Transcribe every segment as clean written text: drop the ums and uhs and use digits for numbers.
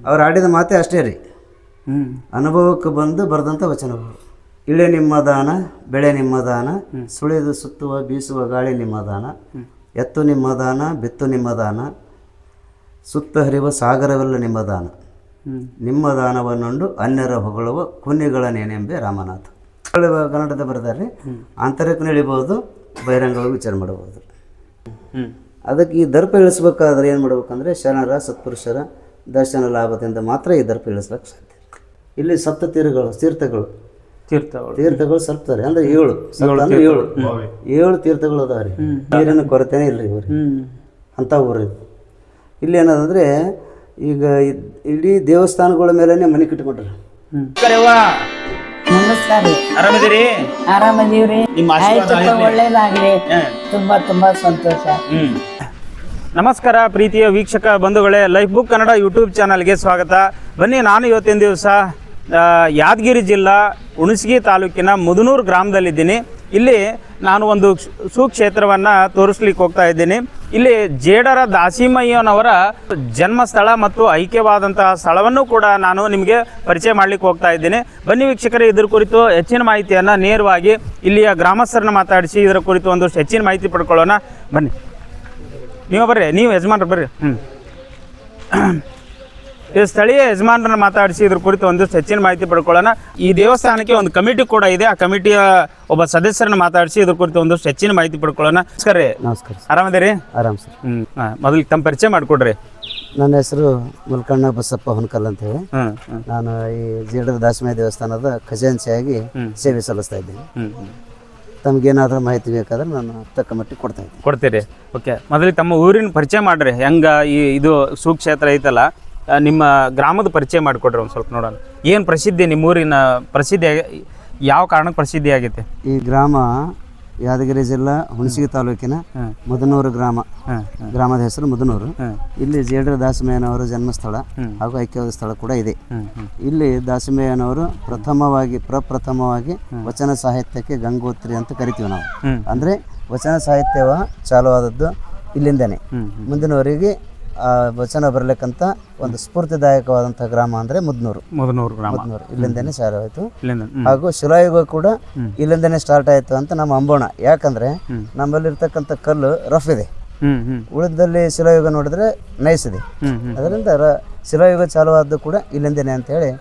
ಅವ್ರು ಆಡಿದ ಮಾತೇ ಅಷ್ಟೇ ರೀ. ಅನುಭವಕ್ಕೆ ಬಂದು ಬರೆದಂಥ ವಚನಗಳು. ಇಳೆ ನಿಮ್ಮ ದಾನ, ಬೆಳೆ ನಿಮ್ಮ ದಾನ, ಸುಳಿದು ಸುತ್ತುವ ಬೀಸುವ ಗಾಳಿ ನಿಮ್ಮ ದಾನ, ಎತ್ತು ನಿಮ್ಮ ದಾನ, ಬಿತ್ತು ನಿಮ್ಮ ದಾನ, ಸುತ್ತ ಹರಿವ ಸಾಗರವೆಲ್ಲ ನಿಮ್ಮ ದಾನ, ನಿಮ್ಮ ದಾನವನ್ನುಂಡು ಅನ್ಯರ ಹೊಗಳುವ ಕುನ್ನಿಗಳನ್ನೇನೆಂಬೆ ರಾಮನಾಥ. ಕನ್ನಡದ ಬರೆದಾರೆ. ಆಂತರಿಕ ನಡಿಬೋದು, ಬಹಿರಂಗವಾಗಿ ವಿಚಾರ ಮಾಡಬಹುದು. ಅದಕ್ಕೆ ಈ ದರ್ಪ ಇಳಿಸ್ಬೇಕಾದ್ರೆ ಏನು ಮಾಡ್ಬೇಕಂದ್ರೆ ಶರಣರ ಸತ್ಪುರುಷರ ದರ್ಶನ ಲಾಭದಿಂದ ಮಾತ್ರ ಈ ದರ್ಪ ಇಳಿಸ್ಲಿಕ್ಕೆ ಸಾಧ್ಯ. ಇಲ್ಲಿ ಸಪ್ತ ತೀರ್ಥಗಳು ಸಲ್ಪ್ತಾರೆ ಅಂದರೆ 7 ತೀರ್ಥಗಳು ಅದಾವ ರೀ. ನೀರಿನ ಕೊರತೆನೇ ಇಲ್ಲ ರೀ ಇವ್ರಿ ಅಂಥ ಊರು ಇದು. ಇಲ್ಲಿ ಏನದಂದರೆ ಈಗ ಇಡೀ ದೇವಸ್ಥಾನಗಳ ಮೇಲೆ ಮನೆ ಕಟ್ಟಿಕೊಂಡ್ರೆ. ನಮಸ್ಕಾರ. ಆರಾಮದಿರಿ? ಆರಾಮದೀವ್ರಿ. ಒಳ್ಳೇದಾಗ್ಲಿ. ತುಂಬಾ ಸಂತೋಷ. ನಮಸ್ಕಾರ ಪ್ರೀತಿಯ ವೀಕ್ಷಕ ಬಂಧುಗಳೇ, ಲೈಫ್ ಬುಕ್ ಕನ್ನಡ ಯೂಟ್ಯೂಬ್ ಚಾನಲ್ಗೆ ಸ್ವಾಗತ. ಬನ್ನಿ, ನಾನು ಇವತ್ತಿನ ದಿವಸ ಯಾದಗಿರಿ ಜಿಲ್ಲಾ ಹುಣಸಗಿ ತಾಲೂಕಿನ ಮುದನೂರು ಗ್ರಾಮದಲ್ಲಿದ್ದೀನಿ. ಇಲ್ಲಿ ನಾನು ಒಂದು ಸುಕ್ಷೇತ್ರವನ್ನು ತೋರಿಸ್ಲಿಕ್ಕೆ ಹೋಗ್ತಾ ಇದ್ದೀನಿ. ಇಲ್ಲಿ ಜೇಡರ ದಾಸಿಮಯ್ಯನವರ ಜನ್ಮಸ್ಥಳ ಮತ್ತು ಐಕ್ಯವಾದಂತಹ ಸ್ಥಳವನ್ನು ಕೂಡ ನಾನು ನಿಮಗೆ ಪರಿಚಯ ಮಾಡಲಿಕ್ಕೆ ಹೋಗ್ತಾ ಇದ್ದೀನಿ. ಬನ್ನಿ ವೀಕ್ಷಕರೇ, ಇದರ ಕುರಿತು ಹೆಚ್ಚಿನ ಮಾಹಿತಿಯನ್ನು ನೇರವಾಗಿ ಇಲ್ಲಿಯ ಗ್ರಾಮಸ್ಥರನ್ನ ಮಾತಾಡಿಸಿ ಇದರ ಕುರಿತು ಒಂದಷ್ಟು ಹೆಚ್ಚಿನ ಮಾಹಿತಿ ಪಡ್ಕೊಳ್ಳೋಣ. ಬನ್ನಿ, ನೀವು ಬರ್ರಿ, ನೀವು ಯಜಮಾನ್ರು ಬರ್ರಿ. ಈ ಸ್ಥಳೀಯ ಯಜಮಾನರನ್ನ ಮಾತಾಡಿಸಿ ಇದ್ರ ಕುರಿತು ಒಂದಿಷ್ಟು ಹೆಚ್ಚಿನ ಮಾಹಿತಿ ಪಡ್ಕೊಳ್ಳೋಣ. ಈ ದೇವಸ್ಥಾನಕ್ಕೆ ಒಂದು ಕಮಿಟಿ ಕೂಡ ಇದೆ. ಆ ಕಮಿಟಿಯ ಒಬ್ಬ ಸದಸ್ಯರನ್ನ ಮಾತಾಡಿಸಿ ಇದ್ರ ಕುರಿತು ಒಂದಿಷ್ಟು ಹೆಚ್ಚಿನ ಮಾಹಿತಿ ಪಡ್ಕೊಳ್ಳೋಣ. ನಮಸ್ಕಾರ ರೀ. ನಮಸ್ಕಾರ. ಆರಾಮದಿರಿ? ಆರಾಮ್ ಸರ್. ಮೊದಲಿಗೆ ತಮ್ಮ ಪರಿಚಯ ಮಾಡಿಕೊಡ್ರಿ. ನನ್ನ ಹೆಸರು ಮುಲ್ಕಣ್ಣ ಬಸಪ್ಪ ಹೊನ್ಕಲ್ ಅಂತ ಹೇಳಿ. ನಾನು ಈ ಜೇಡರ ದಾಸಿಮಯ್ಯ ದೇವಸ್ಥಾನದ ಖಜಾಂಚಿಯಾಗಿ ಸೇವೆ ಸಲ್ಲಿಸ್ತಾ ಇದ್ದೀನಿ. ತಮಗೇನಾದ್ರೂ ಮಾಹಿತಿ ಬೇಕಾದ್ರೆ ನಾನು ತಕ್ಕ ಮಟ್ಟಿಗೆ ಕೊಡ್ತೀರಿ? ಓಕೆ, ಮೊದಲಿಗೆ ತಮ್ಮ ಊರಿನ ಪರಿಚಯ ಮಾಡ್ರಿ. ಹೆಂಗೆ ಇದು ಸುಕ್ಷೇತ್ರ ಐತಲ್ಲ, ನಿಮ್ಮ ಗ್ರಾಮದ ಪರಿಚಯ ಮಾಡಿಕೊಡ್ರಿ ಒಂದು ಸ್ವಲ್ಪ ನೋಡೋಣ. ಏನು ಪ್ರಸಿದ್ಧಿ, ನಿಮ್ಮ ಊರಿನ ಪ್ರಸಿದ್ಧಿ ಯಾವ ಕಾರಣಕ್ಕೆ ಪ್ರಸಿದ್ಧಿ ಆಗೈತೆ? ಈ ಗ್ರಾಮ ಯಾದಗಿರಿ ಜಿಲ್ಲಾ ಹುಣಸಗಿ ತಾಲೂಕಿನ ಮುದನೂರು ಗ್ರಾಮದ ಹೆಸರು ಮುದನೂರು. ಇಲ್ಲಿ ಜೇಡರ ದಾಸಿಮಯ್ಯನವರ ಜನ್ಮಸ್ಥಳ ಹಾಗೂ ಐಕ್ಯವಾದ ಸ್ಥಳ ಕೂಡ ಇದೆ. ಇಲ್ಲಿ ದಾಸಿಮಯ್ಯನವರು ಪ್ರಪ್ರಥಮವಾಗಿ ವಚನ ಸಾಹಿತ್ಯಕ್ಕೆ ಗಂಗೋತ್ರಿ ಅಂತ ಕರಿತೀವಿ ನಾವು. ಅಂದರೆ ವಚನ ಸಾಹಿತ್ಯವ ಚಾಲು ಆದದ್ದು ಇಲ್ಲಿಂದನೇ. ಮುಂದಿನವರಿಗೆ ವಚನ ಬರಲಿಕ್ಕಂತ ಒಂದು ಸ್ಫೂರ್ತಿದಾಯಕವಾದಂತಹ ಗ್ರಾಮ ಅಂದ್ರೆ ಮುದನೂರು. ಇಲ್ಲಿಂದನೇ ಚಾಲು ಆಯ್ತು. ಹಾಗೂ ಶಿಲಾಯುಗ ಕೂಡ ಇಲ್ಲಿಂದನೇ ಸ್ಟಾರ್ಟ್ ಆಯ್ತು ಅಂತ ನಮ್ಮ ಅಂಬೋಣ. ಯಾಕಂದ್ರೆ ನಮ್ಮಲ್ಲಿ ಇರ್ತಕ್ಕಂಥ ಕಲ್ಲು ರಫ್ ಇದೆ, ಉಳಿದಲ್ಲಿ ಶಿಲಾಯುಗ ನೋಡಿದ್ರೆ ನೈಸ್ ಇದೆ. ಅದರಿಂದ ಶಿಲಾಯುಗ ಚಾಲು ಆದ್ದು ಕೂಡ ಇಲ್ಲಿಂದನೇ ಅಂತ ಹೇಳಿ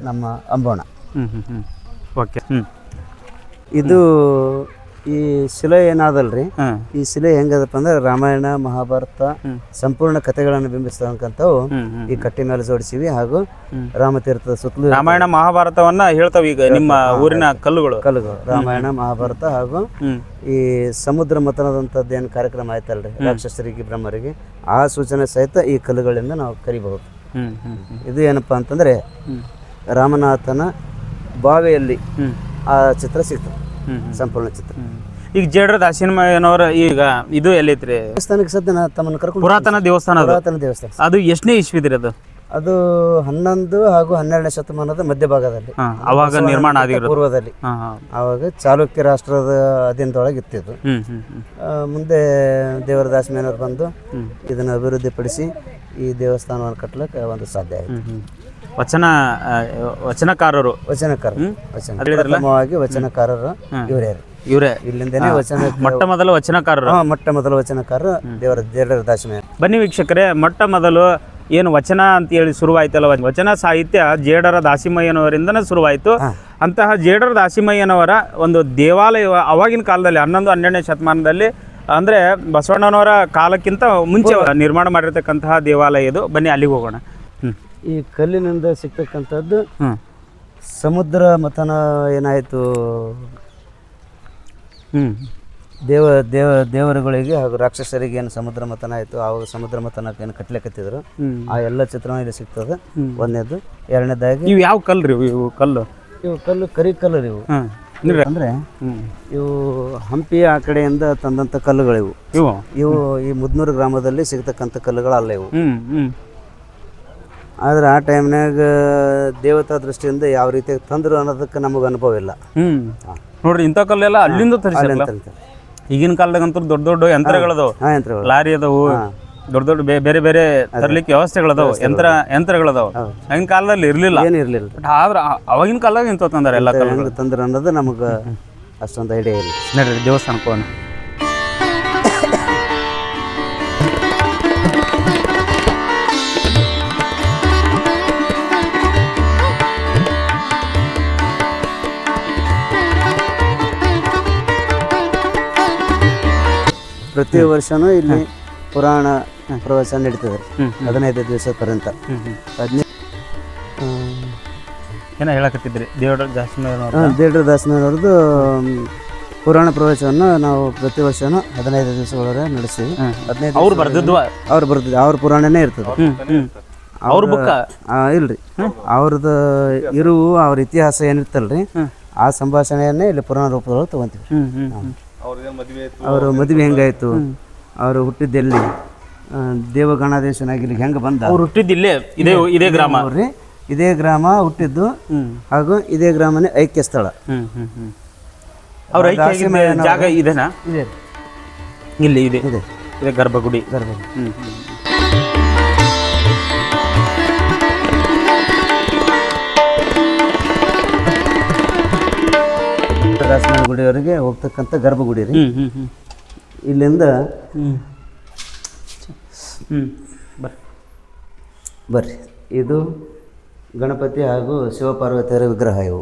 ನಮ್ಮ ಅಂಬೋಣ. ಇದು ಈ ಶಿಲೆ ಏನಾದಲ್ರಿ, ಈ ಶಿಲೆ ಹೆಂಗದಪ್ಪ ಅಂದ್ರೆ ರಾಮಾಯಣ ಮಹಾಭಾರತ ಸಂಪೂರ್ಣ ಕಥೆಗಳನ್ನು ಬಿಂಬಿಸ್ತಕ್ಕಂಥವು ಈ ಕಟ್ಟಿ ಮೇಲೆ ಜೋಡಿಸಿವಿ. ಹಾಗೂ ರಾಮತೀರ್ಥದ ಸುತ್ತಲೂ ರಾಮಾಯಣ ಮಹಾಭಾರತವನ್ನ ಹೇಳ್ತಾವ ಈಗ ನಿಮ್ಮ ಊರಿನ ಕಲ್ಲುಗಳು. ರಾಮಾಯಣ ಮಹಾಭಾರತ ಹಾಗೂ ಈ ಸಮುದ್ರ ಮಥನದಂಥದ್ದು ಏನು ಕಾರ್ಯಕ್ರಮ ಆಯ್ತಲ್ರಿ ರಾಕ್ಷಸರಿಗೆ ಬ್ರಹ್ಮರಿಗೆ, ಆ ಸೂಚನೆ ಸಹಿತ ಈ ಕಲ್ಲುಗಳಿಂದ ನಾವು ಕರಿಬಹುದು. ಇದು ಏನಪ್ಪಾ ಅಂತಂದ್ರೆ ರಾಮನಾಥನ ಬಾವಿಯಲ್ಲಿ ಆ ಚಿತ್ರ ಸಿಗ್ತದೆ, ಸಂಪೂರ್ಣ ಚಿತ್ರ. ಈಗ ಜೇಡರ ದಾಸಿಮಯ್ಯನವರ ಈಗ ಇದು ಎಲ್ಲೈತ್ರಿ ದೇವಸ್ಥಾನಕ್ಕೆ ಸದ್ಯ ತಮ್ಮನ್ನು ಕರ್ಕೊಂಡು ಪುರಾತನ ದೇವಸ್ಥಾನ. ಅದು ಎಷ್ಟನೇ ಇಸ್ವಿದ್ರಿ ಅದು? ಅದು 11 ಹಾಗೂ 12ನೇ ಶತಮಾನದ ಮಧ್ಯಭಾಗದಲ್ಲಿ ಅವಾಗ ನಿರ್ಮಾಣ ಆಗಿರೋದು. ಪೂರ್ವದಲ್ಲಿ ಆವಾಗ ಚಾಲುಕ್ಯ ರಾಷ್ಟ್ರದ ಅಧೀನದೊಳಗೆ ಇತ್ತಿದ್ದು. ಮುಂದೆ ದೇವರ ದಾಸಿಮಯ್ಯನವರು ಬಂದು ಇದನ್ನು ಅಭಿವೃದ್ಧಿಪಡಿಸಿ ಈ ದೇವಸ್ಥಾನವನ್ನು ಕಟ್ಟಲಿಕ್ಕೆ ಒಂದು ಸಾಧ್ಯ ಆಯಿತು. ವಚನಕಾರರು ಇವರೇ ಇಲ್ಲಿಂದನೇ ಮೊಟ್ಟ ಮೊದಲ ವಚನಕಾರರು ದೇವರ ಜೇಡರ ದಾಸಿಮಯ್ಯ. ಬನ್ನಿ ವೀಕ್ಷಕರೇ, ಮೊಟ್ಟ ಮೊದಲು ಏನು ವಚನ ಅಂತ ಹೇಳಿ ಶುರುವಾಯ್ತಲ್ಲ, ವಚನ ಸಾಹಿತ್ಯ ಜೇಡರ ದಾಸಿಮಯ್ಯನವರಿಂದನೇ ಶುರುವಾಯಿತು. ಅಂತಹ ಜೇಡರ ದಾಸಿಮಯ್ಯನವರ ಒಂದು ದೇವಾಲಯ ಅವಾಗಿನ ಕಾಲದಲ್ಲಿ 11-12ನೇ ಶತಮಾನದಲ್ಲಿ ಅಂದರೆ ಬಸವಣ್ಣನವರ ಕಾಲಕ್ಕಿಂತ ಮುಂಚೆ ನಿರ್ಮಾಣ ಮಾಡಿರ್ತಕ್ಕಂತಹ ದೇವಾಲಯ ಇದು. ಬನ್ನಿ ಅಲ್ಲಿಗೆ ಹೋಗೋಣ. ಈ ಕಲ್ಲಿನಿಂದ ಸಿಗ್ತಕ್ಕಂಥದ್ದು ಸಮುದ್ರ ಮಥನ ಏನಾಯಿತು, ದೇವರುಗಳಿಗೆ ಹಾಗೂ ರಾಕ್ಷಸರಿಗೆ ಏನು ಸಮುದ್ರ ಮಥನ ಆಯಿತು, ಆವಾಗ ಸಮುದ್ರ ಮಥನಕ್ಕೆ ಏನು ಕಟ್ಲಿಕ್ಕತ್ತಿದ್ರು, ಆ ಎಲ್ಲ ಚಿತ್ರಣ ಇಲ್ಲಿ ಸಿಗ್ತದೆ. ಒಂದನೇದು. ಎರಡನೇದಾಗಿ ಇವು ಯಾವ ಕಲ್ಲು ರೀ? ಇವು ಕಲ್ಲು ಕರಿ ಕಲ್ಲು ರೀ. ಇವು ಅಂದ್ರೆ ಇವು ಹಂಪಿ ಆ ಕಡೆಯಿಂದ ತಂದಂಥ ಕಲ್ಲುಗಳಿವು. ಇವು ಈ ಮುದನೂರು ಗ್ರಾಮದಲ್ಲಿ ಸಿಗ್ತಕ್ಕಂಥ ಕಲ್ಲುಗಳಲ್ಲ ಇವು. ಆದ್ರೆ ಆ ಟೈಮ್ನಾಗ ದೇವತಾ ದೃಷ್ಟಿಯಿಂದ ಯಾವ ರೀತಿ ತಂದ್ರು ಅನ್ನೋದಕ್ಕೆ ನಮಗೆ ಅನುಭವ ಇಲ್ಲ. ನೋಡ್ರಿ, ಇಂಥ ಕಲ್ಲೆಲ್ಲ ಅಲ್ಲಿಂದ ತರಿಸಿ. ಈಗಿನ ಕಾಲದಾಗಂತೂ ದೊಡ್ಡ ದೊಡ್ಡ ಯಂತ್ರಗಳದವು, ಲಾರಿ ಅದಾವು. ದೊಡ್ಡ ದೊಡ್ಡ ಬೇರೆ ಬೇರೆ ತರ್ಲಿಕ್ಕೆ ವ್ಯವಸ್ಥೆಗಳದಾವ, ಯಂತ್ರಗಳದಾವ. ಆಗಿನ ಕಾಲದಲ್ಲಿ ಇರ್ಲಿಲ್ಲ, ಏನಿರ್ಲಿಲ್ಲ. ಬಟ್ ಆದ್ರೆ ಅವಾಗಿನ ಕಾಲದಾಗ ಇಂತ ತಂದಾರೆ ಎಲ್ಲ ಕಲ್ಲು. ಹೆಂಗೆ ತಂದ್ರೆ ಅನ್ನೋದು ನಮಗೆ ಅಷ್ಟೊಂದು ಐಡಿಯಾ ಇಲ್ಲ. ನಡ್ರಿ ದೇವಸ್ಥಾನಕ್ಕೆ ಹೋಗೋಣ. ಪ್ರತಿ ವರ್ಷನೂ ಇಲ್ಲಿ ಪುರಾಣ ಪ್ರವಚನ ನಡೀತದೆ 15 ದಿವಸದ ಪರ್ಯಂತ. ಏನೋ ಹೇಳಕತ್ತಿದ್ರಿ ದೇವರ ದೇಡ್ರ ದಾಸನವ್ರದ್ದು ಪುರಾಣ ಪ್ರವಚನ ನಾವು ಪ್ರತಿ ವರ್ಷನೂ 15 ದಿವಸಗಳವರೆಗೆ ನಡೆಸ್ತೀವಿ. 15 ಅವ್ರು ಬರ್ದಿದ್ವ? ಅವ್ರು ಬರ್ತಿದ್ವಿ, ಅವ್ರ ಪುರಾಣನೇ ಇರ್ತದೆ. ಅವ್ರ ಬುಕ್ಕ ಇಲ್ರಿ, ಅವ್ರದ್ದು ಇರುವು ಅವ್ರ ಇತಿಹಾಸ ಏನಿರ್ತಲ್ರಿ ಆ ಸಂಭಾಷಣೆಯನ್ನೇ ಇಲ್ಲಿ ಪುರಾಣ ರೂಪದೊಳಗೆ ತಗೊಂತೀವಿ. ಅವರು ಮದುವೆ ಹೆಂಗಾಯ್ತು, ಅವರು ಹುಟ್ಟಿದ್ದೆಲ್ಲಿ, ದೇವಗಣಾಧೀಶನಾಗಿ ಇಲ್ಲಿಗೆ ಹೆಂಗೆ ಬಂದ, ಅವ್ರು ಹುಟ್ಟಿದ್ದಿಲ್ಲೇ ಇದೇ ಗ್ರಾಮ ಅವ್ರಿ, ಇದೇ ಗ್ರಾಮ ಹುಟ್ಟಿದ್ದು ಹಾಗೂ ಇದೇ ಗ್ರಾಮನೇ ಐಕ್ಯ ಸ್ಥಳ. ಅವ್ರ ಜಾಗ ಇದೆನಾ? ಇದೆ, ಇಲ್ಲಿ ಇದೆ, ಇದೆ ಇದೆ ಗರ್ಭಗುಡಿ. ದಾಸಮಯ್ಯ ಗುಡಿಯವರೆಗೆ ಹೋಗ್ತಕ್ಕಂಥ ಗರ್ಭಗುಡಿ ರೀ. ಇಲ್ಲಿಂದ ಬರ್ರಿ, ಇದು ಗಣಪತಿ ಹಾಗೂ ಶಿವಪಾರ್ವತಿಯರ ವಿಗ್ರಹ ಇವು.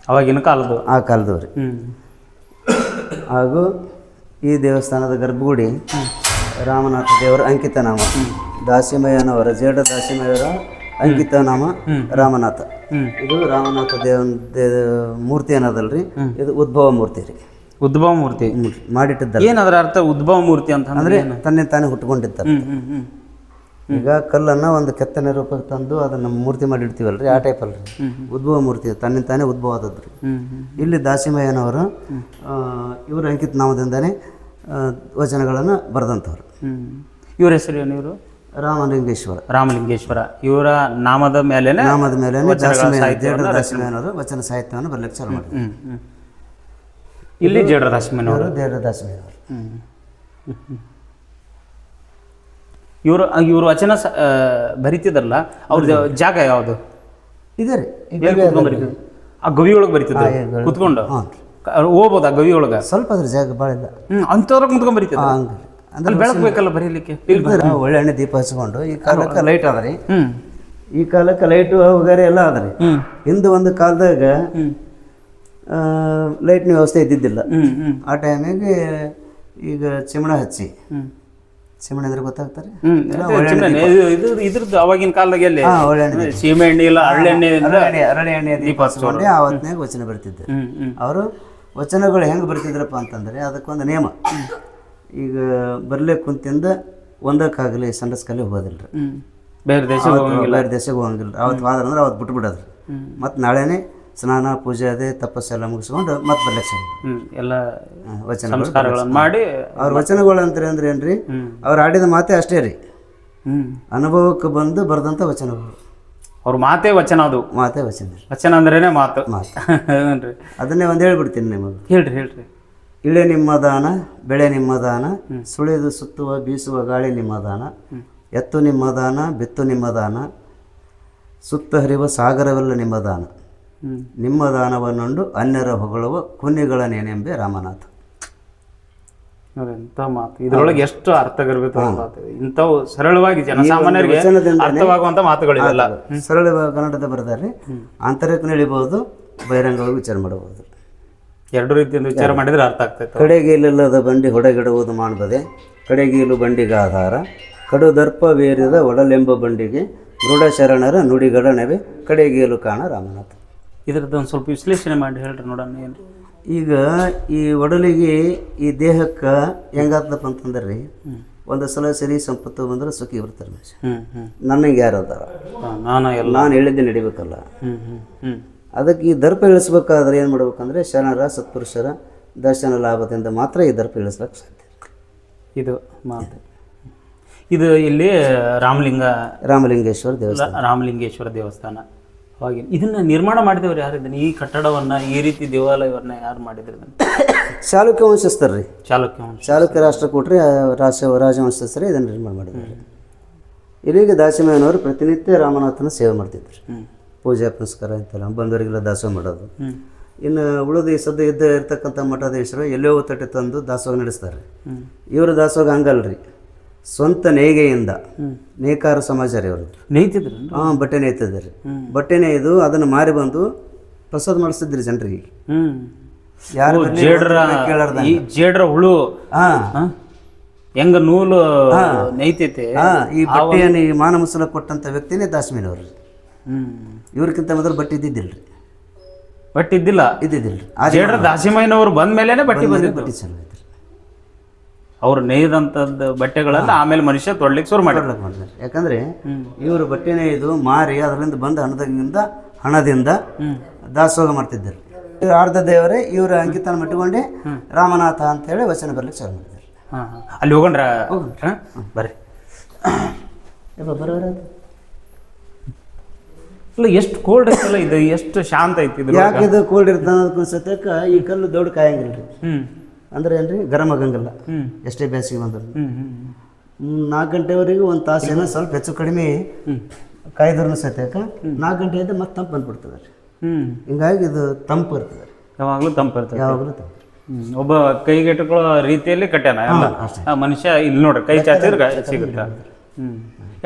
ಅವಾಗಿನ ಕಾಲದ್ದು, ಆ ಕಾಲದವ್ರಿ. ಹಾಗೂ ಈ ದೇವಸ್ಥಾನದ ಗರ್ಭಗುಡಿ ರಾಮನಾಥ ದೇವರ ಅಂಕಿತ ನಾಮ, ದಾಸಿಮಯ್ಯನವರ ಜೇಡ ದಾಸಿಮಯ್ಯವರ ಅಂಕಿತ ನಾಮ ರಾಮನಾಥ. ಇದು ರಾಮನಾಥ ಮೂರ್ತಿ ಏನದಲ್ರಿ, ಇದು ಉದ್ಭವ ಮೂರ್ತಿ ರೀ. ಉದ್ಭವ ಮೂರ್ತಿ ಮಾಡಿಟ್ಟಿದ್ದಾರೆ. ಏನದರ ಅರ್ಥ ಉದ್ಭವ ಮೂರ್ತಿ ಅಂತ ಅಂದ್ರೆ ತನ್ನೇ ತಾನೇ ಹುಟ್ಕೊಂಡಿರ್ತಾರೆ. ಈಗ ಕಲ್ಲನ್ನು ಒಂದು ಕೆತ್ತನೆ ರೂಪಕ್ಕೆ ತಂದು ಅದನ್ನು ಮೂರ್ತಿ ಮಾಡಿರ್ತೀವಲ್ರಿ, ಆ ಟೈಪ್ ಅಲ್ರಿ ಉದ್ಭವ ಮೂರ್ತಿ, ತನ್ನಿಂದ ತಾನೇ ಉದ್ಭವ ಆದದ್ರಿ. ಇಲ್ಲಿ ದಾಸಿಮಯ್ಯನವರು ಇವರು ಅಂಕಿತ ನಾಮದಿಂದಾನೇ ವಚನಗಳನ್ನು ಬರೆದಂಥವ್ರು. ಇವ್ರ ಹೆಸರು ಏನು? ಇವರು ರಾಮಲಿಂಗೇಶ್ವರ. ರಾಮಲಿಂಗೇಶ್ವರ ಇವರ ನಾಮದ ಮೇಲೆ ದಾಸಿಮಯ್ಯನವರು ವಚನ ಸಾಹಿತ್ಯವನ್ನು ಬರ್ಲಿಕ್ಕೆ ಚಾಲು ಮಾಡಿದ್ರು. ಇಲ್ಲಿ ಜೇಡ್ರ ದಾಸಿಮಯ್ಯನವರು, ಜೇಡ್ರ ದಾಸಿಮಯ್ಯನವರು. ಇವರು ವಚನ ಬರಿತಿದ್ರಲ್ಲ, ಅವ್ರ ಜಾಗ ಯಾವುದು ಇದೆ ರೀ? ಆ ಗವಿ ಒಳಗೆ ಬರಿತಿದ್ರು ಕುತ್ಕೊಂಡು. ಹೋಗ್ಬೋದ ಆ ಗವಿ ಒಳಗೆ? ಸ್ವಲ್ಪ ಅದ್ರ ಜಾಗ ಭಾಳ ಇಲ್ಲ, ಅಂಥವ್ರಾಗ ಕುತ್ಕೊಂಡ್ ಬರಿತಿದ್ರು. ಅಂದ್ರೆ ಬೆಳಕು ಬೇಕಲ್ಲ ಬರೀಲಿಕ್ಕೆ. ಒಳ್ಳೆ ಎಣ್ಣೆ ದೀಪ ಹಚ್ಕೊಂಡು. ಈ ಕಾಲಕ್ಕೆ ಲೈಟ್ ಅದ್ರಿ, ಈ ಕಾಲಕ್ಕೆ ಲೈಟು ವಗೇರೆ ಎಲ್ಲ ಅದ್ರಿ. ಹಿಂದೆ ಒಂದು ಕಾಲದಾಗ ಲೈಟ್ನ ವ್ಯವಸ್ಥೆ ಇದ್ದಿದ್ದಿಲ್ಲ. ಆ ಟೈಮಿಗೆ ಈಗ ಚಿಮಣ ಹಚ್ಚಿ, ಚಿಮಣ ಅಂದ್ರೆ ಗೊತ್ತಾಗ್ತಾರೆ, ಇದ್ರದ್ದು ಅವಾಗಿನ ಕಾಲದಾಗ ಎಲ್ಲಿ ಒಳ್ಳೆಣ್ಣೆ, ಸೀಮೆ ಎಣ್ಣೆ ಇಲ್ಲ, ಹರಳೆಣ್ಣೆ ಎಣ್ಣೆ ದೀಪ ಹಚ್ಕೊಂಡೆ ಆವತ್ನಾಗ ವಚನ ಬರ್ತಿದ್ದೆ. ಅವರು ವಚನಗಳು ಹೆಂಗೆ ಬರ್ತಿದ್ರಪ್ಪ ಅಂತಂದ್ರೆ ಅದಕ್ಕೊಂದು ನಿಯಮ. ಈಗ ಬರ್ಲೇ ಕುಂತಿಂದ ಒಂದಕ್ಕಾಗಲಿ ಸಂಡಸ್ಕಾಗಲಿ ಹೋಗೋದಿಲ್ಲ ರೀ. ಬೇರೆ ದೇಶಕ್ಕೆ ಹೋಗಂಗಿಲ್ಲ. ಅವತ್ತು ಹೋದ್ರೆ ಅಂದ್ರೆ ಅವತ್ತು ಬಿಟ್ಬಿಡೋದ್ರಿ. ಮತ್ತು ನಾಳೆನೇ ಸ್ನಾನ ಪೂಜೆ ಅದೇ ತಪಸ್ಸೆಲ್ಲ ಮುಗಿಸ್ಕೊಂಡು ಮತ್ತೆ ಬರ್ಲಿಕ್ಕೆ ಎಲ್ಲ ವಚನಗಳು ಮಾಡಿ. ಅವ್ರ ವಚನಗಳು ಅಂದ್ರೆ ಏನ್ರಿ, ಅವ್ರು ಆಡಿದ ಮಾತೆ ಅಷ್ಟೇ ರೀ, ಅನುಭವಕ್ಕೆ ಬಂದು ಬರೆದಂಥ ವಚನಗಳು. ಅವ್ರ ಮಾತೇ ವಚನ, ಅದು ಮಾತೇ ವಚನ. ವಚನ ಅಂದ್ರೇನೆ ಮಾತು. ಅದನ್ನೇ ಒಂದು ಹೇಳ್ಬಿಡ್ತೀನಿ ನಿಮಗೆ. ಹೇಳ್ರಿ. ಇಳೆ ನಿಮ್ಮ ದಾನ, ಬೆಳೆ ನಿಮ್ಮ ದಾನ, ಸುಳಿದು ಸುತ್ತುವ ಬೀಸುವ ಗಾಳಿ ನಿಮ್ಮ ದಾನ, ಎತ್ತು ನಿಮ್ಮ ದಾನ, ಬಿತ್ತು ನಿಮ್ಮ ದಾನ, ಸುತ್ತ ಹರಿವ ಸಾಗರವೆಲ್ಲ ನಿಮ್ಮ ದಾನ, ನಿಮ್ಮ ದಾನವನ್ನುಂಡು ಅನ್ಯರ ಹೊಗಳುವ ಕುನ್ನಿಗಳ ನೇನೆಂಬೆ ರಾಮನಾಥ. ಎಂಥ ಮಾತು, ಇದರೊಳಗೆ ಎಷ್ಟು ಅರ್ಥಗರ್ಭಿತ ಮಾತು. ಇಂಥವು ಸರಳವಾಗಿ ಜನಸಾಮಾನ್ಯರಿಗೆ ಅರ್ಥವಾಗುವಂಥ ಮಾತುಗಳಿವೆಲ್ಲ. ಸರಳ ಕನ್ನಡದ ಬರೆದಾರೆ. ಆಂತರಿಕ ಇಳಿಬಹುದು, ಬಹಿರಂಗವಾಗಿ ವಿಚಾರ ಮಾಡಬಹುದು. ಎರಡು ರೀತಿಯಿಂದ ವಿಚಾರ ಮಾಡಿದ್ರೆ ಅರ್ಥ ಆಗ್ತೈತೆ. ಕಡೆಗೀಲಿಲ್ಲದ ಬಂಡಿ ಹೊಡೆಗಿಡುವುದು ಮಾಡಬದೆ, ಕಡೆಗೀಲು ಬಂಡಿಗೆ ಆಧಾರ, ಕಡು ದರ್ಪವೇರಿದ ಒಡಲೆಂಬ ಬಂಡಿಗೆ ದೃಢ ಶರಣರ ನುಡಿಗಡಣವೆ ಕಡೆಗೀಲು ಕಾಣ ರಾಮನಾಥ. ಇದ್ರದ್ದು ಒಂದು ಸ್ವಲ್ಪ ವಿಶ್ಲೇಷಣೆ ಮಾಡಿ ಹೇಳ್ರಿ ನೋಡೋಣ. ಏನು ಈಗ ಈ ಒಡಲಿಗೆ ಈ ದೇಹಕ್ಕೆ ಹೆಂಗಾಗ್ತದಪ್ಪ ಅಂತಂದ್ರೆ ರೀ, ಒಂದು ಸಲ ಸರಿ ಸಂಪತ್ತು ಬಂದ್ರೆ ಸುಖಿ ಇರ್ತಾರೆ. ನನಗೆ ಯಾರು ಅದಾರ, ನಾನು ಹೇಳಿದ್ದೆ ನಡಿಬೇಕಲ್ಲ. ಅದಕ್ಕೆ ಈ ದರ್ಪ ಇಳಿಸ್ಬೇಕಾದ್ರೆ ಏನು ಮಾಡ್ಬೇಕಂದ್ರೆ ಶರಣರ ಸತ್ಪುರುಷರ ದರ್ಶನ ಲಾಭದಿಂದ ಮಾತ್ರ ಈ ದರ್ಪ ಇಳಿಸ್ಲಿಕ್ಕೆ ಸಾಧ್ಯ. ಇದು ಮಾತು. ಇದು ಇಲ್ಲಿ ರಾಮಲಿಂಗೇಶ್ವರ ದೇವಸ್ಥಾನ. ಹಾಗೆ ಇದನ್ನ ನಿರ್ಮಾಣ ಮಾಡಿದವರು ಯಾರು? ಇದನ್ನ ಈ ಕಟ್ಟಡವನ್ನ, ಈ ರೀತಿ ದೇವಾಲಯವನ್ನ ಯಾರು ಮಾಡಿದ್ರು? ಚಾಲುಕ್ಯ ವಂಶಸ್ಥರು ರೀ. ಚಾಲುಕ್ಯ ವಂಶ. ಚಾಲುಕ್ಯ ರಾಷ್ಟ್ರಕೂಟರೇ ರಾಜವಂಶಸ್ಥರೇ ಇದನ್ನು ನಿರ್ಮಾಣ ಮಾಡಿದ್ದಾರೆ. ಇಲ್ಲಿಗೆ ದಾಸಿಮಯ್ಯನವರು ಪ್ರತಿನಿತ್ಯ ರಾಮನಾಥನ ಸೇವೆ ಮಾಡ್ತಿದ್ರು. ಪೂಜೆ ಪುನಸ್ಕಾರ ಇಂತೆಲ್ಲ ಬಂದವರಿಗೆಲ್ಲ ದಾಸೋಹ ಮಾಡೋದು. ಇನ್ನು ಉಳಿದು ಈ ಸದ್ಯ ಇರ್ತಕ್ಕಂಥ ಮಠಾಧೀಶರು ಎಲ್ಲೋ ತಟ್ಟೆ ತಂದು ದಾಸೋಹ ನಡೆಸ್ತಾರೆ. ಇವರು ದಾಸೋಹ ಹಂಗಲ್ರಿ, ಸ್ವಂತ ನೇಯ್ಗೆಯಿಂದ ನೇಕಾರ ಸಮಾಜ ರೀ ಅವ್ರದ್ದು. ನೇಯ್ತಿದ್ರು. ಬಟ್ಟೆ ನೇಯ್ತಿದ್ದಾರೆ. ಬಟ್ಟೆ ನೇಯ್ದು ಅದನ್ನು ಮಾರಿ ಬಂದು ಪ್ರಸಾದ ಮಾಡಿಸ್ತಿದ್ರಿ ಜನರಿಗೆ. ಯಾರು ಈ ಜೇಡ್ರ ಹುಳು ಹೆಂಗ ನೂಲು ನೈತೈತೆ. ಈ ಬಟ್ಟೆಯನ್ನು ಈ ಮಾನ ಮುಸಲ ಕೊಟ್ಟಂತ ವ್ಯಕ್ತಿನೇ ದಾಸಮಯ್ಯನವರು. ಇವ್ರಕ್ಕಿಂತ ಮೊದಲು ಬಟ್ಟೆ ಇದ್ದಿದ್ದಿಲ್ರಿ. ಬಟ್ಟೆ ಇದ್ದಿದ್ದಿಲ್ರಿ. ಜೇಡ್ರ ದಾಸಿಮಯ್ಯನವರು ಬಂದ ಮೇಲೇನೆ ಬಟ್ಟೆ ಬಂದಿದ್ದು. ಬಟ್ಟೆ ಚಲೋ ಐತ್ರಿ. ಅವ್ರು ನೇಯ್ದಂಥದ್ದು ಬಟ್ಟೆಗಳೆಲ್ಲ ಆಮೇಲೆ ಮನುಷ್ಯ ತೊಡ್ಲಿಕ್ಕೆ ಶುರು ಮಾಡಿದ್ರು. ಯಾಕಂದ್ರೆ ಇವರು ಬಟ್ಟೆ ನೇಯ್ದು ಮಾರಿ ಅದರಿಂದ ಬಂದ ಹಣದಿಂದ ದಾಸೋಹ ಮಾಡ್ತಿದ್ದರು. ಅರ್ಧ ದೇವರೇ ಇವರು ಅಂಕಿತನ ಮಟ್ಟುಕೊಂಡೆ ರಾಮನಾಥ ಅಂತೇಳಿ ವಚನ ಬರ್ಲಿಕ್ಕೆ ಚಾಲು ಮಾಡಿದ್ದಾರೆ. ಅಲ್ಲಿ ಹೋಗೋಣ್ರ ಬರ್ರಿ. ಇಲ್ಲ ಎಷ್ಟು ಕೋಲ್ಡ್ ಐತಲ್ಲ ಇದು, ಎಷ್ಟು ಶಾಂತ ಐತಿ ಇದು. ಯಾಕೆ ಇದು ಕೋಲ್ಡ್ ಇರ್ತದೆ ಅನ್ನೋದಕ್ಕೆ ಸತ್ಯಕ್ಕೆ ಈ ಕಲ್ಲು ದೊಡ್ಡ ಕಾಯಂಗಿಲ್ಲ ರೀ. ಅಂದ್ರೆ ಏನ್ರಿ ಗರಂ ಆಗಂಗಿಲ್ಲ. ಎಷ್ಟೇ ಬೇಸಿಗೆ ಬಂದ್ರು 4 ಗಂಟೆವರೆಗೂ ಒಂದು ತಾಸು ಏನೋ ಸ್ವಲ್ಪ ಹೆಚ್ಚು ಕಡಿಮೆ ಕಾಯ್ದರ್ನ ಸತ್ಯಕ್ಕೆ 4 ಗಂಟೆಯಿಂದ ಮತ್ತೆ ತಂಪು ಬಂದ್ಬಿಡ್ತದೆ ರೀ. ಹಿಂಗಾಗಿ ಇದು ತಂಪು ಇರ್ತದೆ, ಯಾವಾಗಲೂ ತಂಪು ಇರ್ತದೆ. ಯಾವಾಗಲೂ ತಂಪು. ಒಬ್ಬ ಕೈಗೆಟುಕೊಳ್ಳೋ ರೀತಿಯಲ್ಲಿ ಕಟ್ಯಾನ ಎಲ್ಲ. ಮನುಷ್ಯ ಇಲ್ಲಿ ನೋಡ್ರಿ ಕೈ ಚಾಚಿದ್ರೆ ಸಿಗುತ್ತೆ.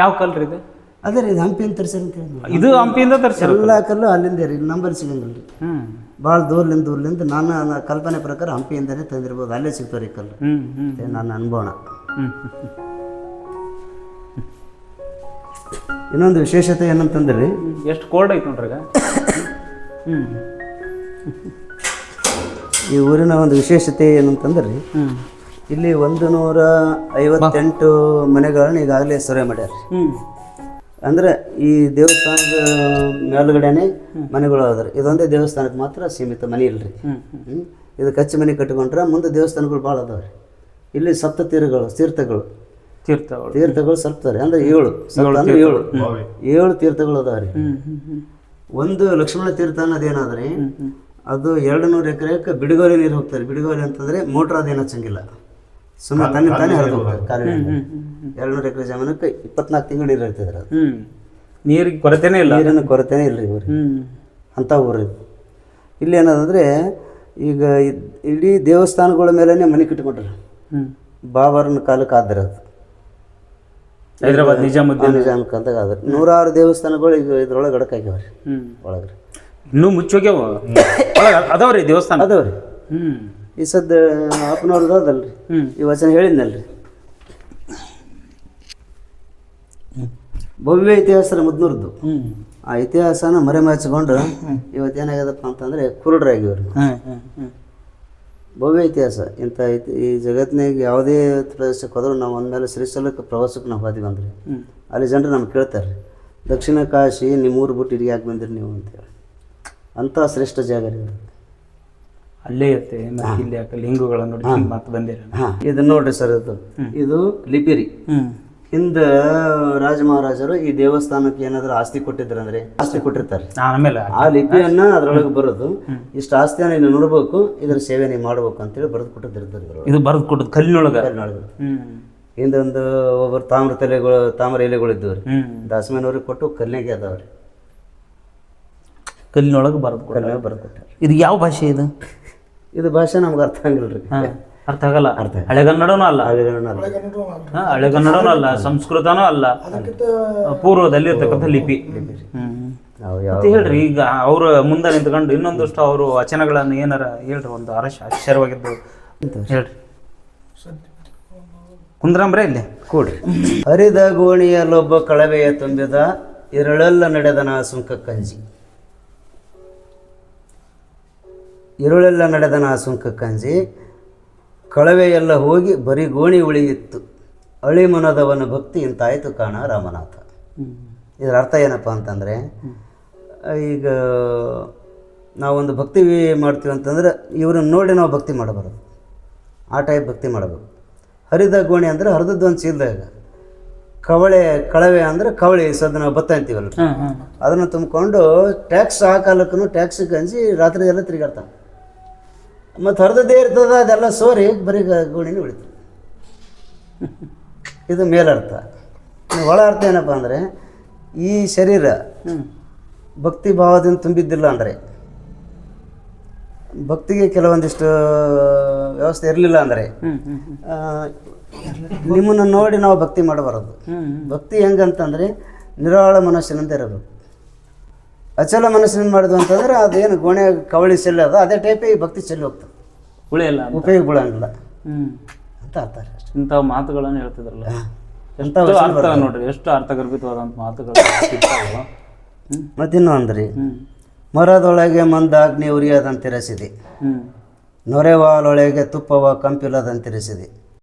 ಯಾವ ಕಲ್ರಿ ಇದು? ಅದೇ ರೀ, ಇದು ಹಂಪಿಯಿಂದ ತರಿಸಿರಿ. ಇದು ಹಂಪಿಯಿಂದ ತರಿಸಿರಿ. ಎಲ್ಲ ಕಲ್ಲು ಅಲ್ಲಿಂದ ರೀ, ನಂಬರ್ ಸಿಗಂಗಿಲ್ಲ ರೀ. ಭಾಳ ದೂರಲಿಂದ ನಾನು ಕಲ್ಪನೆ ಪ್ರಕಾರ ಹಂಪಿಯಿಂದನೇ ತಂದಿರ್ಬೋದು. ಅಲ್ಲೇ ಸಿಗ್ತಾರೆ ಈ ಕಲ್ಲು. ನನ್ನ ಅನುಭವ. ಇನ್ನೊಂದು ವಿಶೇಷತೆ ಏನಂತಂದ್ರಿ, ಎಷ್ಟು ಕೋಲ್ಡ್ ಐತೆ ನೋಡ್ರಿ. ಈ ಊರಿನ ಒಂದು ವಿಶೇಷತೆ ಏನಂತಂದ್ರಿ, ಇಲ್ಲಿ 158 ಮನೆಗಳನ್ನ ಈಗಾಗಲೇ ಸರ್ವೆ ಮಾಡ್ಯಾರ. ಅಂದ್ರೆ ಈ ದೇವಸ್ಥಾನದ ಮೇಲುಗಡೆನೆ ಮನೆಗಳು ಅದಾರ. ಇದೊಂದೇ ದೇವಸ್ಥಾನಕ್ಕೆ ಮಾತ್ರ ಸೀಮಿತ ಮನೆ ಇಲ್ರಿ. ಇದು ಕಚ್ಚಿ ಮನೆ ಕಟ್ಕೊಂಡ್ರೆ ಮುಂದೆ ದೇವಸ್ಥಾನಗಳು ಭಾಳ ಅದಾವ್ರಿ. ಇಲ್ಲಿ ಸಪ್ತ ತೀರ್ಥಗಳು ಸಲ್ಪ್ತಾರೆ. ಅಂದ್ರೆ 7 ತೀರ್ಥಗಳು ಅದಾವ್ರಿ. ಒಂದು ಲಕ್ಷ್ಮಣ ತೀರ್ಥ ಅನ್ನೋದೇನಾದ್ರಿ, ಅದು 200 ಎಕರೆಗೆ ಬಿಡುಗೋಲಿ ನೀರು ಹೋಗ್ತಾರೆ. ಬಿಡುಗೋಲಿ ಅಂತಂದ್ರೆ ಮೋಟ್ರ್ ಅದೇನು ಹಚ್ಚಂಗಿಲ್ಲ, ಸುಮ್ಮನೆ ತಾನೇ ಹರಿದು ಹೋಗ್ತಾರೆ ಕಾಲಿನಿಂದ. 200 ಎಕರೆ ಜಮೀನಕ್ಕೆ 24 ತಿಂಗಳು ನೀರು ಇರ್ತಿದ್ರೆ ಅದು. ನೀರಿಗೆ ಕೊರತೆನೇ ಇಲ್ಲ, ನೀರಿನ ಕೊರತೆನೇ ಇಲ್ರಿ ಊರಿ. ಅಂಥ ಊರು ಇದು. ಇಲ್ಲಿ ಏನದಂದ್ರೆ ಈಗ ಇಡೀ ದೇವಸ್ಥಾನಗಳ ಮೇಲೇ ಮನೆ ಕಟ್ಕೊಂಡ್ರೆ ಬಾಬರನ ಕಾಲಕ್ಕೆ ಆದ್ರೆ ಅದು ಹೈದರಾಬಾದ್ ನಿಜಾಮ್ ಕಾಲದಾಗ ಆದ್ರೆ 106 ದೇವಸ್ಥಾನಗಳು ಈಗ ಇದ್ರೊಳಗೆ ಅಡಕಾಗ್ಯಾವ್ರಿ. ಒಳಗ್ರಿ ಇನ್ನೂ ಮುಚ್ಚೋಗ್ಯಾವ ಅದಾವ್ರಿ ದೇವಸ್ಥಾನ ಅದಾವ್ರಿ. ಈ ಸದ್ದ ಅಪ್ಪನವ್ರದ್ದು ಅದಲ್ರಿ, ಈ ವಚನ ಹೇಳಿದ್ನಲ್ರಿ, ಭವ್ಯ ಇತಿಹಾಸ ಮುದ್ನೂರ್ದು. ಆ ಇತಿಹಾಸನ ಮರೆಮಾಚಿಕೊಂಡು ಇವತ್ತೇನಾಗ್ಯದಪ್ಪ ಅಂತಂದ್ರೆ ಕುರುಡ್ರಾಗಿವ್ರಿ. ಭವ್ಯ ಇತಿಹಾಸ ಇಂಥ ಈ ಜಗತ್ತಿನಾಗ ಯಾವುದೇ ಪ್ರದೇಶಕ್ಕೆ ಹೋದ್ರೂ ನಾವು ಅಂದಮೇಲೆ ಶ್ರೀಶೈಲಕ್ಕೆ ಪ್ರವಾಸಕ್ಕೆ ನಾವು ಹೋದ್ವಿ ಅಂದ್ರೆ ಅಲ್ಲಿ ಜನರು ನಮ್ಗೆ ಕೇಳ್ತಾರೆ, ದಕ್ಷಿಣ ಕಾಶಿ ನಿಮ್ಮೂರು ಬಿಟ್ಟು ಇಲ್ಲಿಗೆ ಯಾಕೆ ಬಂದಿರಿ ನೀವು ಅಂತೇಳಿ. ಅಂಥ ಶ್ರೇಷ್ಠ ಜಾಗ ರೀ. ಅಲ್ಲೇ ಇರುತ್ತೆ ಇಲ್ಲಿ ಲಿಂಗುಗಳನ್ನು ನೋಡಿ ಮತ್ತೆ ಬಂದಿರಿ. ಇದನ್ನ ನೋಡ್ರಿ ಸರ್, ಇದು ಲಿಪಿ ರೀ. ಹಿಂದೆ ರಾಜ ಮಹಾರಾಜರು ಈ ದೇವಸ್ಥಾನಕ್ಕೆ ಏನಾದ್ರು ಆಸ್ತಿ ಕೊಟ್ಟಿದ್ರಂದ್ರೆ ಆಸ್ತಿ ಕೊಟ್ಟಿರ್ತಾರೆ. ಆ ಲಿಪಿಯನ್ನ ಅದ್ರೊಳಗೆ ಬರೋದು, ಇಷ್ಟು ಆಸ್ತಿಯನ್ನ ನೀನು ನೋಡ್ಬೇಕು, ಇದ್ರ ಸೇವೆ ನೀವು ಮಾಡ್ಬೇಕು ಅಂತೇಳಿ ಬರೆದು ಕೊಟ್ಟಿದ್ದಿರ್ತಾರೆ. ಇದು ಬರೆದು ಕೊಟ್ಟದ್ದು ಕಲ್ಲಿನೊಳಗೆ. ಹಿಂದೆ ಒಂದು ಒಬ್ಬರು ತಾಮ್ರ ಎಲೆಗಳು ಇದ್ದವ್ರಿ, ದಾಸಮಯ್ಯನವ್ರಿಗೆ ಕೊಟ್ಟು ಕಲ್ಲಿನಾಗೆ ಅದಾವ್ರಿ. ಕಲ್ಲಿನೊಳಗೆ ಬರೆದು ಕೊಟ್ಟಾರ. ಇದು ಯಾವ ಭಾಷೆ ಇದು? ಇದು ಭಾಷೆ ನಮ್ಗೆ ಅರ್ಥ ಆಗಿಲ್ರಿ. ಅರ್ಥ ಆಗಲ್ಲ. ಹಳೆಗನ್ನಡನೂ ಅಲ್ಲ, ಹಳೆಗನ್ನಡನೂ ಅಲ್ಲ, ಸಂಸ್ಕೃತನೂ ಅಲ್ಲ, ಪೂರ್ವದಲ್ಲಿ ಇರ್ತಕ್ಕಂಥ ಲಿಪಿ. ಹೇಳ್ರಿ, ಈಗ ಅವ್ರ ಮುಂದೆ ನಿಂತ್ಕೊಂಡು ಇನ್ನೊಂದಷ್ಟು ಅವರು ವಚನಗಳನ್ನು ಏನಾರ ಹೇಳ್ರಿ, ಒಂದು ಆಶ್ಚರ್ಯವಾಗಿದ್ದು ಹೇಳ್ರಿ. ಕುಂದ್ರಂಬ್ರೆ ಇಲ್ಲಿ ಕೂಡ್ರಿ. ಹರಿದ ಗೋಣಿಯಲ್ಲೊಬ್ಬ ಕಳವೆಯ ತುಂಬಿದ ಇರಳೆಲ್ಲ ನಡೆದನ ಸುಂಕ ಕಂಜಿ. ಇರುಳೆಲ್ಲ ನಡೆದನ ಸುಂಕ ಕಂಜಿ, ಕಳವೆಯೆಲ್ಲ ಹೋಗಿ ಬರೀ ಗೋಣಿ ಉಳಿಯಿತ್ತು, ಅಳಿಮನದವನ ಭಕ್ತಿ ಇಂತಾಯ್ತು ಕಾಣ ರಾಮನಾಥ. ಇದರ ಅರ್ಥ ಏನಪ್ಪ ಅಂತಂದರೆ, ಈಗ ನಾವೊಂದು ಭಕ್ತಿ ಮಾಡ್ತೀವಿ ಅಂತಂದ್ರೆ ಇವ್ರನ್ನ ನೋಡಿ ನಾವು ಭಕ್ತಿ ಮಾಡಬಾರ್ದು, ಆ ಟೈಪ್ ಭಕ್ತಿ ಮಾಡಬೇಕು. ಹರಿದ ಗೋಣಿ ಅಂದರೆ ಹರಿದದ್ದು ಒಂದು ಚೀಲದಾಗ, ಕಳವೆ ಅಂದರೆ ಕವಳಿ ಸದ್ದು ನಾವು ಭತ್ತ ಅಂತೀವಲ್ಲ, ಅದನ್ನು ತುಂಬಿಕೊಂಡು ಟ್ಯಾಕ್ಸ್ ಆ ಕಾಲಕ್ಕೂ ಟ್ಯಾಕ್ಸ್ ಗಂಜಿ ರಾತ್ರಿ ಎಲ್ಲ ತಿರುಗಾಡ್ತಾನೆ. ಮತ್ತು ಹೊರದದ್ದೇ ಇರ್ತದೆ, ಅದೆಲ್ಲ ಸೋರಿ ಬರೀ ಗೋಣಿನೇ ಉಳಿತು. ಇದು ಮೇಲರ್ಥ. ಒಳ ಅರ್ಥ ಏನಪ್ಪ ಅಂದರೆ, ಈ ಶರೀರ ಭಕ್ತಿ ಭಾವದಿಂದ ತುಂಬಿದ್ದಿಲ್ಲ ಅಂದರೆ, ಭಕ್ತಿಗೆ ಕೆಲವೊಂದಿಷ್ಟು ವ್ಯವಸ್ಥೆ ಇರಲಿಲ್ಲ ಅಂದರೆ ನಿಮ್ಮನ್ನು ನೋಡಿ ನಾವು ಭಕ್ತಿ ಮಾಡಬಾರದು. ಭಕ್ತಿ ಹೆಂಗಂತಂದರೆ ನಿರಾಳ ಮನಸ್ಸಿನಿಂದ ಇರಬೇಕು. ಅಚಲ ಮನಸ್ಸಿನಿಂದ ಮಾಡಿದ್ವು ಅಂತಂದ್ರೆ ಅದೇನು ಗೋಣೆ ಕವಳಿ ಚೆಲ್ಲಿ ಅದ ಅದೇ ಟೈಪೇ ಈ ಭಕ್ತಿ ಚೆಲ್ಲಿ ಹೋಗ್ತದೆ, ಉಳಿಯಲ್ಲ, ಉಪಯೋಗ ಬೀಳಂಗಿಲ್ಲ ಅಂತ ಅರ್ಥ ಅಷ್ಟೇ. ಇಂಥ ಮಾತುಗಳನ್ನು ಹೇಳ್ತಿದ್ರಲ್ಲ, ಎಂಥ ಅರ್ಥ ನೋಡ್ರಿ, ಎಷ್ಟು ಅರ್ಥಗರ್ಭಿತವಾದಂಥ ಮಾತುಗಳು. ಮತ್ತಿನ್ನು ಅಂದ್ರಿ, ಮರದೊಳಗೆ ಮಂದ ಅಗ್ನಿ ಉರಿಯದಂತಿರಿಸಿದೆ, ನೊರೆವಾಲೊಳಗೆ ತುಪ್ಪವ ಕಂಪಿಲ್ಲದಂತಿರಿಸಿದೆ.